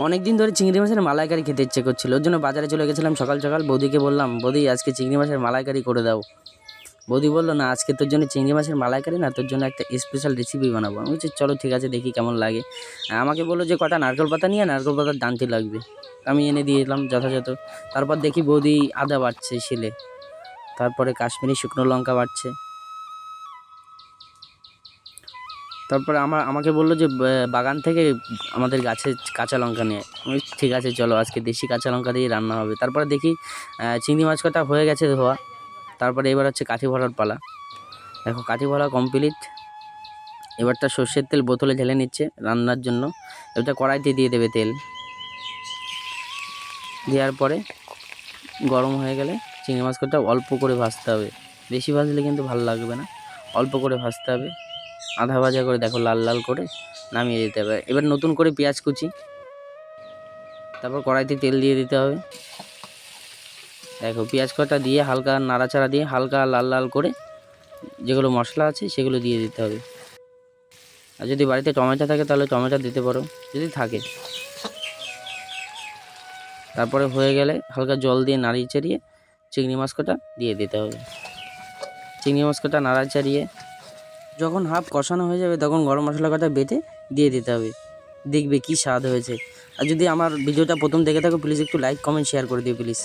অনেক দিন ধরে চিংড়ি মাছের মালাইকারি খেতে ইচ্ছে করছিল, ওর জন্য বাজারে চলে গেছিলাম সকাল সকাল। বৌদিকে বললাম, বৌদি আজকে চিংড়ি মাছের মালাইকারি করে দাও। বৌদি বললো, না আজকে তোর জন্য চিংড়ি মাছের মালাইকারি না, তোর জন্য একটা স্পেশাল রেসিপি বানাবো। আমি বলছি চলো ঠিক আছে, দেখি কেমন লাগে। আমাকে বললো যে কটা নারকেল পাতা নিয়ে নারকেল পাতার ডান্তি লাগবে। আমি এনে দিয়ে এলাম যথাযথ। তারপর দেখি বৌদি আদা বাটছে শিলে, তারপরে কাশ্মীরি শুকনো লঙ্কা বাটছে। তারপরে আমাকে বললো যে বাগান থেকে আমাদের গাছে কাঁচা লঙ্কা নিয়ে। আমি ঠিক আছে চলো, আজকে দেশি কাঁচা লঙ্কা দিয়ে রান্না হবে। তারপরে দেখি চিংড়ি মাছ কটা হয়ে গেছে ধোয়া। তারপরে এবার হচ্ছে কাঠি ভরার পালা। দেখো কাঠি ভরা কমপ্লিট। এবারটা সর্ষের তেল বোতলে ঢেলে নিচ্ছে রান্নার জন্য। এটা কড়াইতে দিয়ে দেবে তেল। দেওয়ার পরে গরম হয়ে গেলে চিংড়ি মাছ কটা অল্প করে ভাজতে হবে, বেশি ভাজলে কিন্তু ভালো লাগবে না। অল্প করে ভাজতে হবে, আধা ভাজা করে দেখো লাল লাল করে নামিয়ে দিতে হবে। এবার নতুন করে পেঁয়াজ কুচি, তারপর কড়াইতে তেল দিয়ে দিতে হবে। দেখো পেঁয়াজ কটা দিয়ে হালকা নাড়াচাড়া দিয়ে হালকা লাল লাল করে যেগুলো মশলা আছে সেগুলো দিয়ে দিতে হবে। আর যদি বাড়িতে টমেটো থাকে তাহলে টমেটো দিতে পারো যদি থাকে। তারপরে হয়ে গেলে হালকা জল দিয়ে নাড়িয়ে চাড়িয়ে চিংড়ি মাছ কটা দিয়ে দিতে হবে। চিংড়ি মাছ কটা নাড়া চাড়িয়ে যখন হাফ কষানো হয়ে যাবে তখন গরম মশলা কটা বেটে দিয়ে দিতে হবে। দেখবে কি স্বাদ হয়েছে। আর যদি আমার ভিডিওটা প্রথম দেখে থাকো প্লিজ একটু লাইক কমেন্ট শেয়ার করে দিও প্লিজ।